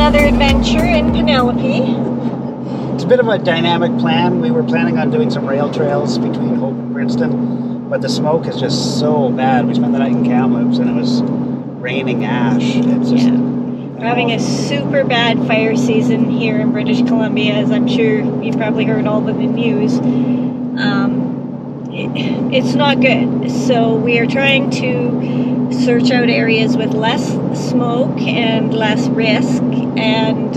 another adventure in Penelope. It's a bit of a dynamic plan. We were planning on doing some rail trails between Hope and Princeton, but the smoke is just so bad. We spent the night in Kamloops and it was raining ash. It's just... We're having a super bad fire season here in British Columbia, as I'm sure you've probably heard all of the news. It's not good. So we are trying to search out areas with less smoke and less risk and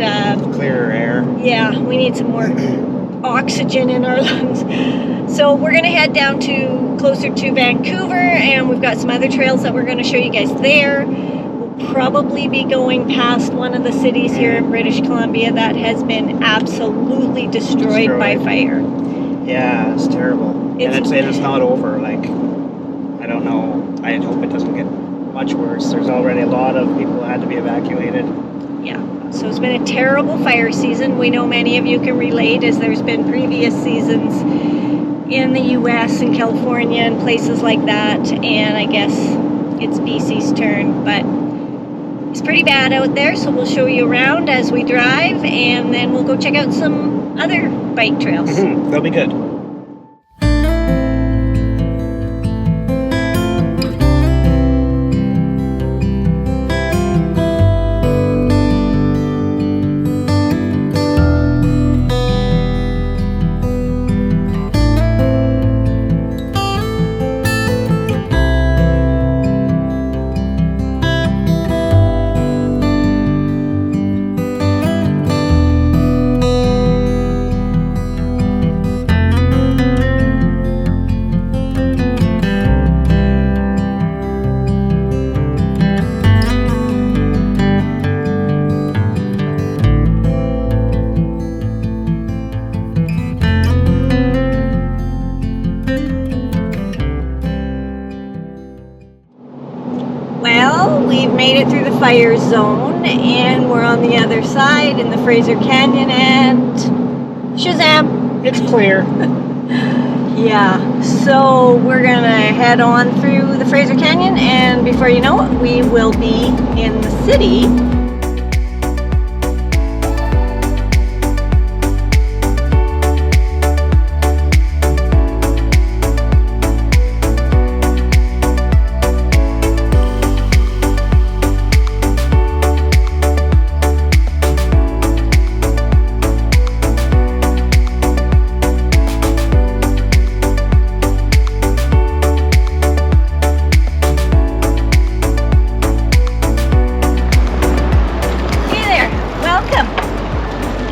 clearer air. Yeah, we need some more oxygen in our lungs. So we're going to head down to closer to Vancouver, and we've got some other trails that we're going to show you guys there. We'll probably be going past one of the cities here in British Columbia that has been absolutely destroyed by fire. Yeah, it's terrible. And it's not over. Like, I don't know. I hope it doesn't get much worse. There's already a lot of people who had to be evacuated. Yeah. So it's been a terrible fire season. We know many of you can relate, as there's been previous seasons in the US and California and places like that. And I guess it's BC's turn, but it's pretty bad out there. So we'll show you around as we drive, and then we'll go check out some other bike trails. They'll be good. Made it through the fire zone, and we're on the other side in the Fraser Canyon, and Shazam! It's clear. Yeah, so we're gonna head on through the Fraser Canyon, and before you know it, we will be in the city.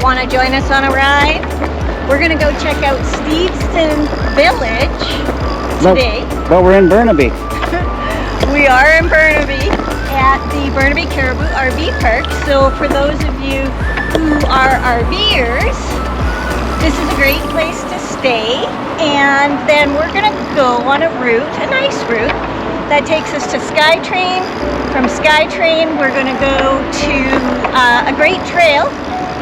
Want to join us on a ride? We're going to go check out Steveston Village today. But we're in Burnaby. We are in Burnaby at the Burnaby Cariboo RV Park. So for those of you who are RVers, this is a great place to stay. And then we're going to go on a route, a nice route, that takes us to Skytrain. From Skytrain, we're going to go to a great trail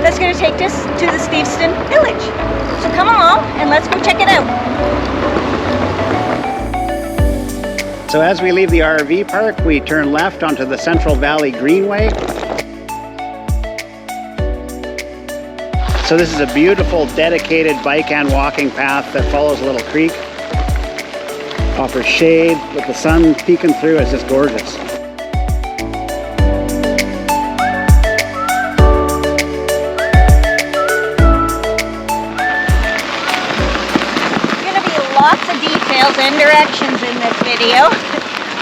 that's going to take us to the Steveston Village. So come along and let's go check it out. So as we leave the RV park, we turn left onto the Central Valley Greenway. So this is a beautiful dedicated bike and walking path that follows a little creek. Offers shade with the sun peeking through. It's just gorgeous. And directions in this video,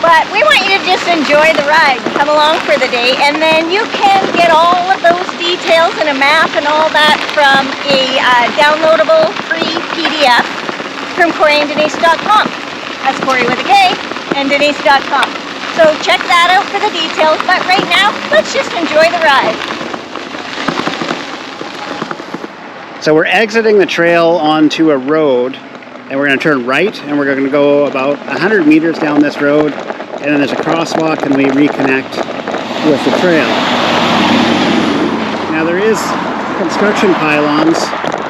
but we want you to just enjoy the ride, come along for the day, and then you can get all of those details and a map and all that from a downloadable free PDF from CoreyandDenise.com. That's Corey with a K and Denise.com. So check that out for the details, but right now let's just enjoy the ride. So we're exiting the trail onto a road, and we're going to turn right, and we're going to go about 100 meters down this road, and then there's a crosswalk, and we reconnect with the trail. Now there is construction pylons,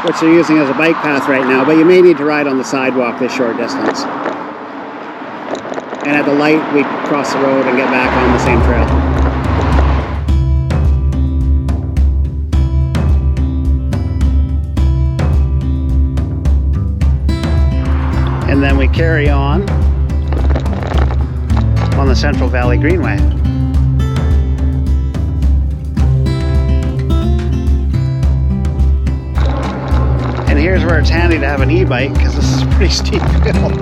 which they're using as a bike path right now, but you may need to ride on the sidewalk this short distance. And at the light, we cross the road and get back on the same trail. And then we carry on the Central Valley Greenway. And here's where it's handy to have an e-bike because this is a pretty steep hill.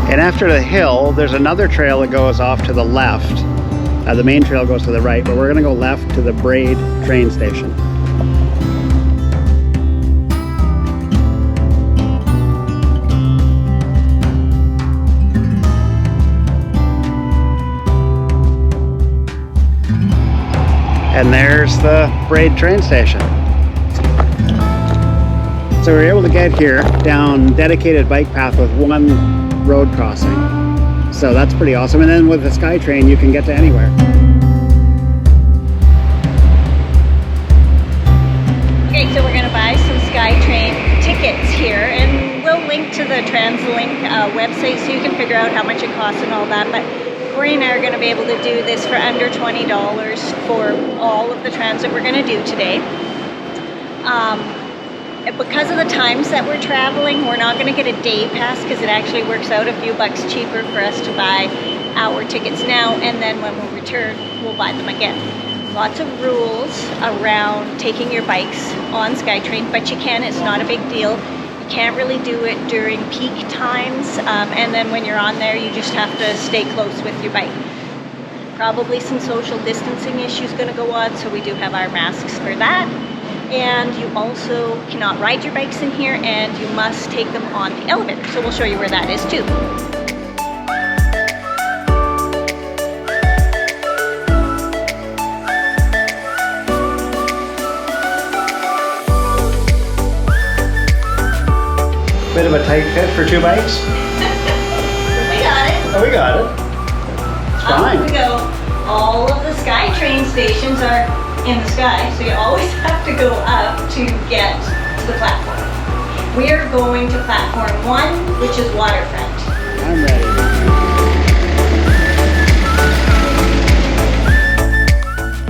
And after the hill, there's another trail that goes off to the left. The main trail goes to the right, but we're going to go left to the Braid train station. And there's the Braid train station. So we were able to get here down dedicated bike path with one road crossing. So that's pretty awesome. And then with the Skytrain, you can get to anywhere. Okay, so we're going to buy some Skytrain tickets here, and we'll link to the TransLink website so you can figure out how much it costs and all that. But Corey and I are going to be able to do this for under $20 for all of the transit we're going to do today. Because of the times that we're traveling, we're not going to get a day pass because it actually works out a few bucks cheaper for us to buy our tickets now, and then when we return, we'll buy them again. Lots of rules around taking your bikes on Skytrain, but you can, it's not a big deal. You can't really do it during peak times, and then when you're on there, you just have to stay close with your bike. Probably some social distancing issues going to go on, so we do have our masks for that. And you also cannot ride your bikes in here, and you must take them on the elevator. So we'll show you where that is too. Bit of a tight fit for two bikes. We got it. Oh, we got it. It's fine. Up we go. All of the Skytrain stations are in the sky, so you always have to go up to get to the platform. We are going to platform 1, which is waterfront. I'm ready.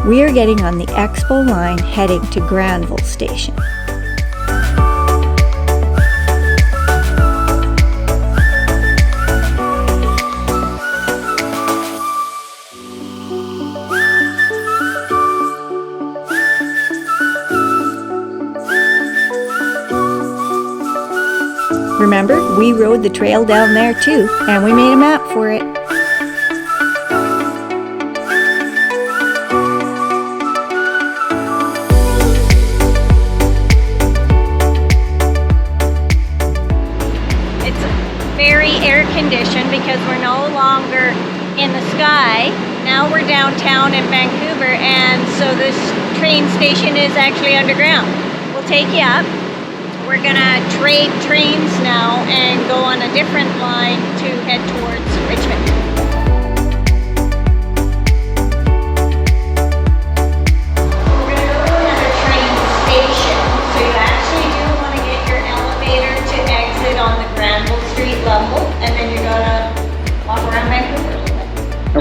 We are getting on the Expo Line heading to Granville Station. Remember, we rode the trail down there too, and we made a map for it. It's very air conditioned because we're no longer in the sky. Now we're downtown in Vancouver, and so this train station is actually underground. We'll take you up. We're gonna trade trains now and go on a different line to head towards Richmond. We're gonna go to another train station, so you actually do want to get your elevator to exit on the Granville Street level, and then you're gonna walk around Vancouver. And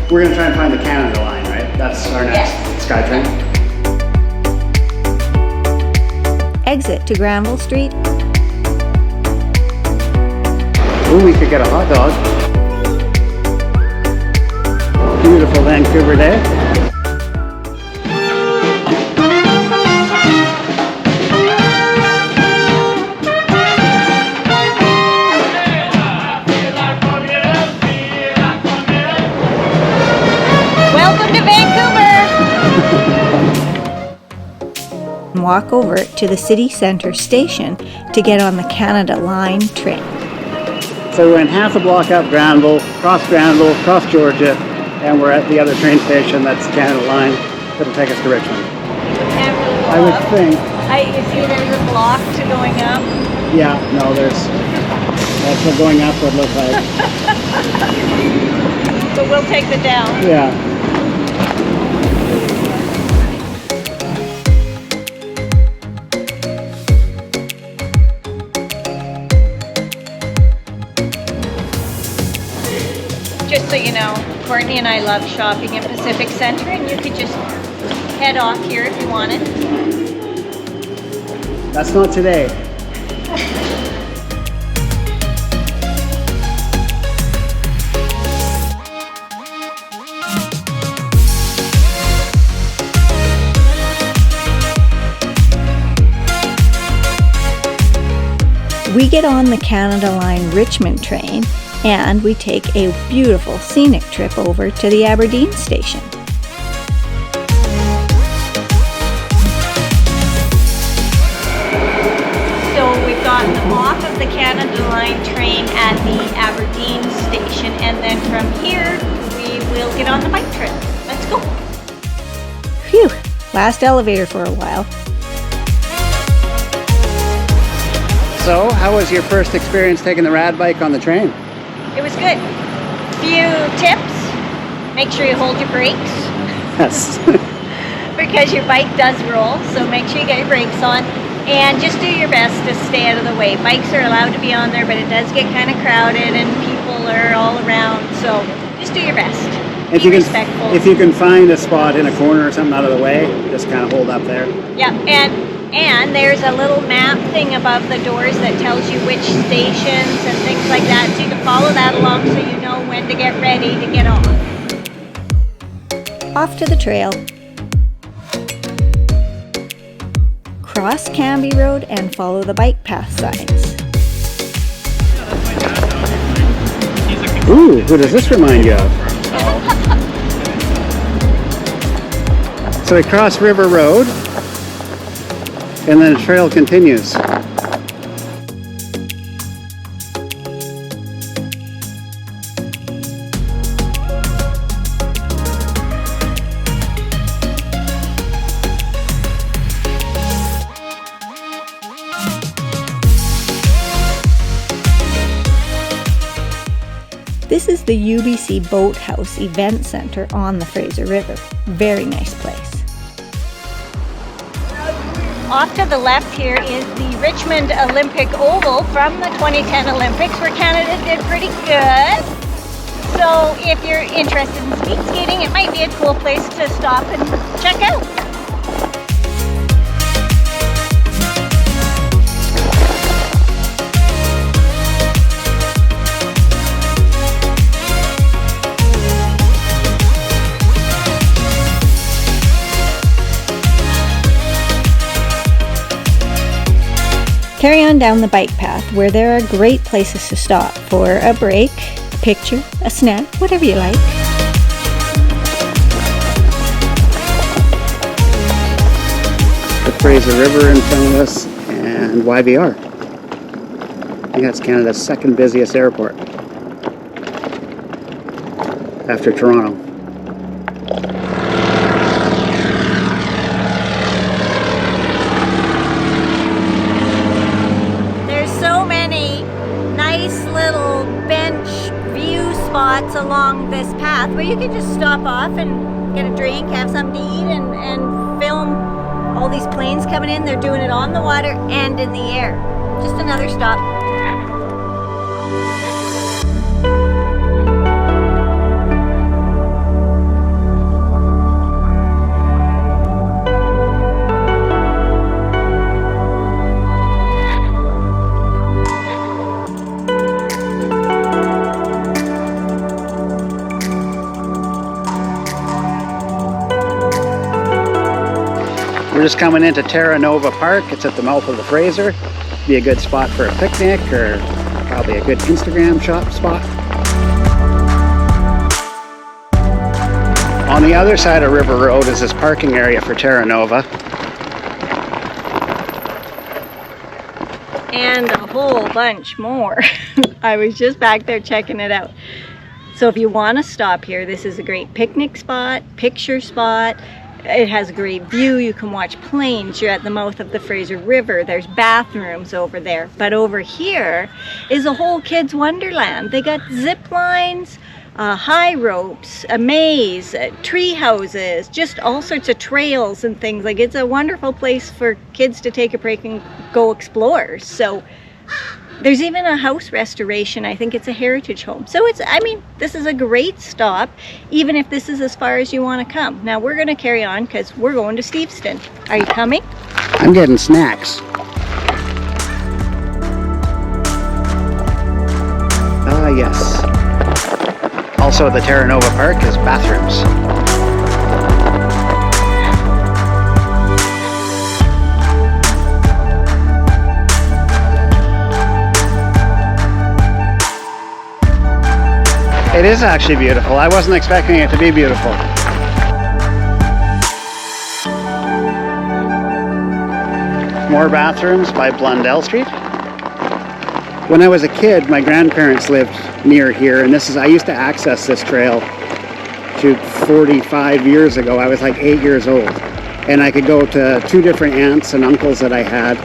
we're gonna try and find the Canada line, right? That's our next Skytrain. Exit to Granville Street. Ooh, we could get a hot dog. Beautiful Vancouver day. Welcome to Vancouver! Walk over to the city center station to get on the Canada Line train. So we went half a block up Granville, cross Georgia, and we're at the other train station that's Canada Line that'll take us to Richmond. Can't really go I would up. think. You see there's a block to going up. Yeah, no, that's what going up would look like. So we'll take the down. Yeah. Just so you know, Courtney and I love shopping in Pacific Center, and you could just head off here if you wanted. That's not today. We get on the Canada Line Richmond train and we take a beautiful scenic trip over to the Aberdeen station. So we've gotten off of the Canada Line train at the Aberdeen station, and then from here we will get on the bike trail. Let's go. Phew, last elevator for a while. So, how was your first experience taking the rad bike on the train? It was good. Few tips. Make sure you hold your brakes Yes. because your bike does roll, so make sure you get your brakes on. And just do your best to stay out of the way. Bikes are allowed to be on there, but it does get kind of crowded and people are all around, so just do your best. Be respectful. If you can find a spot in a corner or something out of the way, just kind of hold up there. Yeah, and there's a little map thing above the doors that tells you which stations and things like that, so you can follow that along so you know when to get ready to get on. Off to the trail. Cross Canby Road and follow the bike path signs. Ooh, who does this remind you of? So we cross River Road, and then the trail continues. This is the UBC Boathouse Event Center on the Fraser River. Very nice place. Off to the left here is the Richmond Olympic Oval from the 2010 Olympics, where Canada did pretty good. So if you're interested in speed skating, it might be a cool place to stop and check out. Carry on down the bike path where there are great places to stop for a break, a picture, a snack, whatever you like. The Fraser River in front of us and YVR. I think that's Canada's second busiest airport after Toronto. Spots along this path where you can just stop off and get a drink, have something to eat, and film all these planes coming in. They're doing it on the water and in the air. Just another stop. We're just coming into Terra Nova Park. It's at the mouth of the Fraser. Be a good spot for a picnic, or probably a good Instagram shop spot. On the other side of River Road is this parking area for Terra Nova. And a whole bunch more. I was just back there checking it out. So if you want to stop here, this is a great picnic spot, picture spot. It has a great view. You can watch planes. You're at the mouth of the Fraser River. There's bathrooms over there. But over here is a whole kids' wonderland. They got zip lines, high ropes, a maze, tree houses, just all sorts of trails and things. Like, it's a wonderful place for kids to take a break and go explore. So there's even a house restoration. I think it's a heritage home. So this is a great stop, even if this is as far as you want to come. Now we're going to carry on because we're going to Steveston. Are you coming? I'm getting snacks. Ah, yes. Also, the Terra Nova Park has bathrooms. It is actually beautiful. I wasn't expecting it to be beautiful. More bathrooms by Blundell Street. When I was a kid, my grandparents lived near here, and I used to access this trail 45 years ago. I was like 8 years old, and I could go to 2 different aunts and uncles that I had.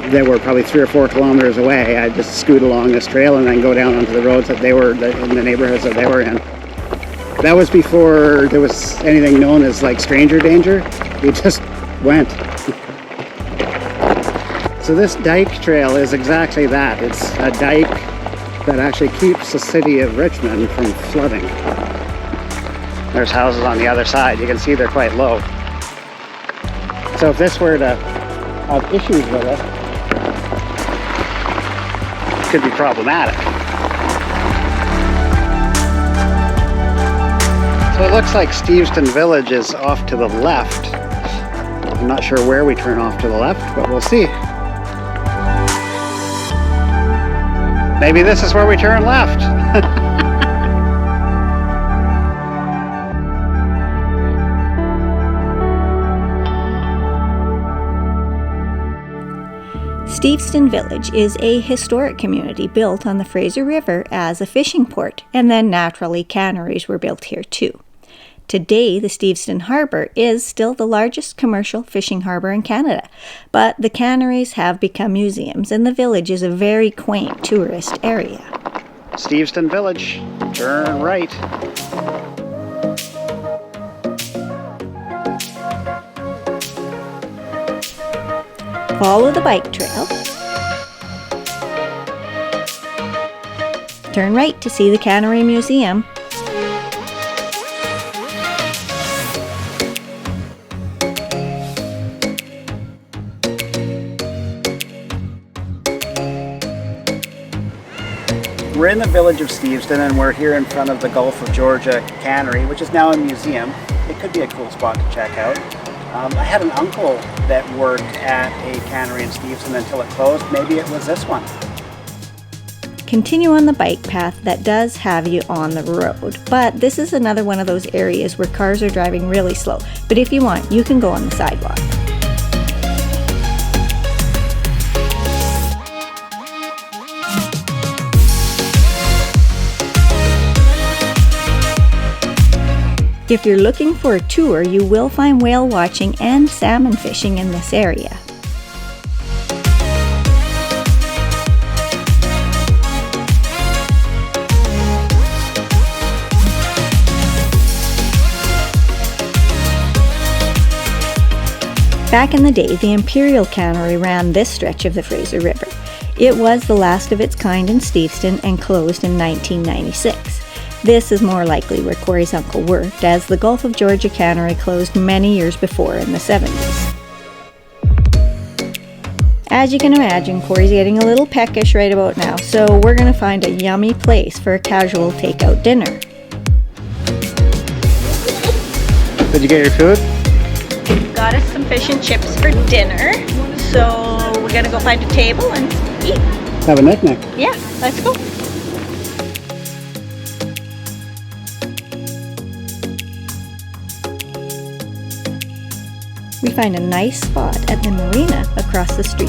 They were probably 3 or 4 kilometers away. I'd just scoot along this trail and then go down onto the roads that they were in the neighborhoods that they were in. That was before there was anything known as like stranger danger. You just went. So this dike trail is exactly that. It's a dike that actually keeps the city of Richmond from flooding. There's houses on the other side. You can see they're quite low. So if this were to have issues with it, could be problematic. So it looks like Steveston Village is off to the left. I'm not sure where we turn off to the left, but we'll see. Maybe this is where we turn left. Steveston Village is a historic community built on the Fraser River as a fishing port, and then naturally canneries were built here too. Today, the Steveston Harbour is still the largest commercial fishing harbour in Canada, but the canneries have become museums, and the village is a very quaint tourist area. Steveston Village, turn right. Follow the bike trail. Turn right to see the Cannery Museum. We're in the village of Steveston, and we're here in front of the Gulf of Georgia Cannery, which is now a museum. It could be a cool spot to check out. I had an uncle that worked at a cannery in Steveston until it closed. Maybe it was this one. Continue on the bike path that does have you on the road, but this is another one of those areas where cars are driving really slow. But if you want, you can go on the sidewalk. If you're looking for a tour, you will find whale watching and salmon fishing in this area. Back in the day, the Imperial Cannery ran this stretch of the Fraser River. It was the last of its kind in Steveston and closed in 1996. This is more likely where Corey's uncle worked, as the Gulf of Georgia Cannery closed many years before in the 70s. As you can imagine, Corey's getting a little peckish right about now, so we're going to find a yummy place for a casual takeout dinner. Did you get your food? Got us some fish and chips for dinner, so we're gonna go find a table and eat. Have a picnic. Yeah, let's go. We find a nice spot at the marina across the street.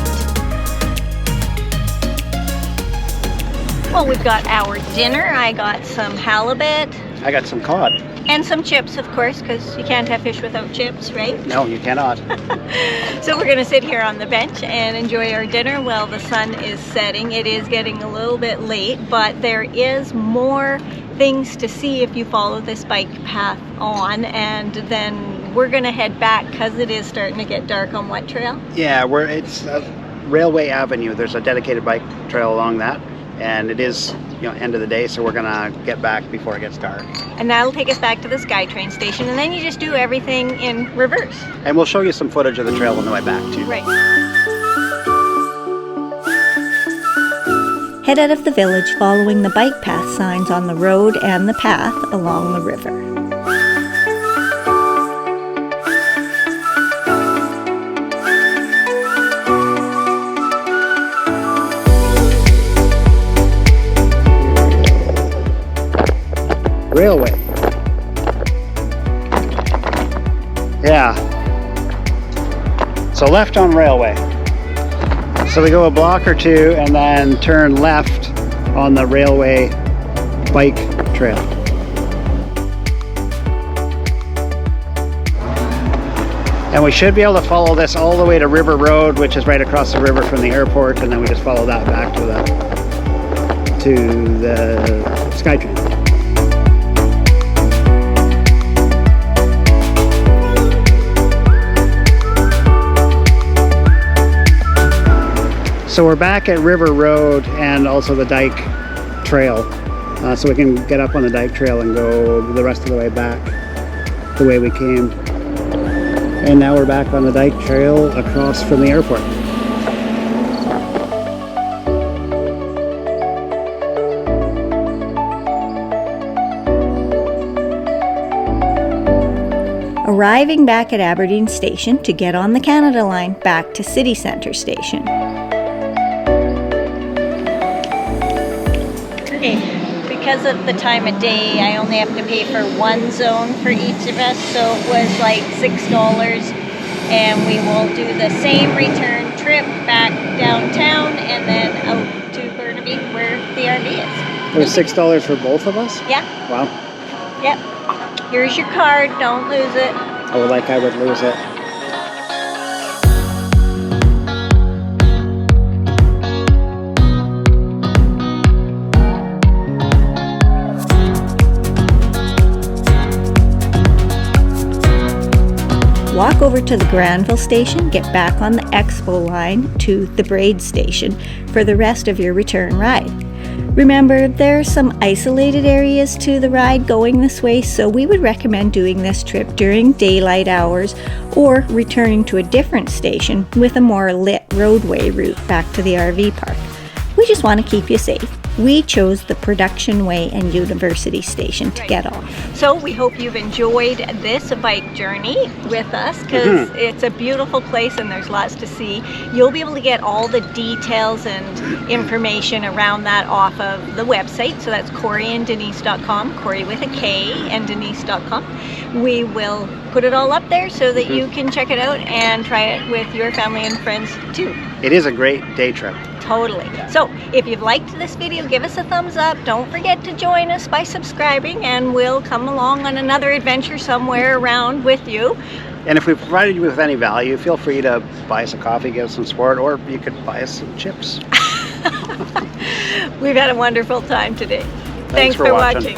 Well, we've got our dinner. I got some halibut. I got some cod. And some chips, of course, because you can't have fish without chips, right? No, you cannot. So we're going to sit here on the bench and enjoy our dinner while the sun is setting. It is getting a little bit late, but there is more things to see if you follow this bike path on, and then we're going to head back because it is starting to get dark. On what trail? Yeah, it's Railway Avenue. There's a dedicated bike trail along that, and it is, end of the day, so we're gonna get back before it gets dark. And that'll take us back to the Skytrain Station, and then you just do everything in reverse. And we'll show you some footage of the trail on the way back too. Right. Head out of the village following the bike path signs on the road and the path along the river. railway. Yeah. So left on railway. So we go a block or two and then turn left on the railway bike trail. And we should be able to follow this all the way to River Road, which is right across the river from the airport, and then we just follow that back to the Skytrain. So we're back at River Road and also the Dyke Trail, so we can get up on the Dyke Trail and go the rest of the way back the way we came. And now we're back on the Dyke Trail across from the airport. Arriving back at Aberdeen Station to get on the Canada Line back to City Centre Station. Okay, because of the time of day, I only have to pay for one zone for each of us, so it was like $6, and we will do the same return trip back downtown and then out to Burnaby where the RV is. It was $6 for both of us? Yeah. Wow. Yep. Here's your card, don't lose it. Oh, like I would lose it. Walk over to the Granville station, get back on the Expo Line to the Braid station for the rest of your return ride. Remember, there are some isolated areas to the ride going this way, so we would recommend doing this trip during daylight hours or returning to a different station with a more lit roadway route back to the RV park. We just want to keep you safe. We chose the Production Way and University Station to get off. So we hope you've enjoyed this bike journey with us, because it's a beautiful place and there's lots to see. You'll be able to get all the details and information around that off of the website. So that's CoreyandDenise.com, Corey with a K and Denise.com. We will put it all up there so that you can check it out and try it with your family and friends too. It is a great day trip. Totally. So if you've liked this video, give us a thumbs up. Don't forget to join us by subscribing, and we'll come along on another adventure somewhere around with you. And if we provided you with any value, feel free to buy us a coffee, give us some support, or you could buy us some chips. We've had a wonderful time today. Thanks for watching.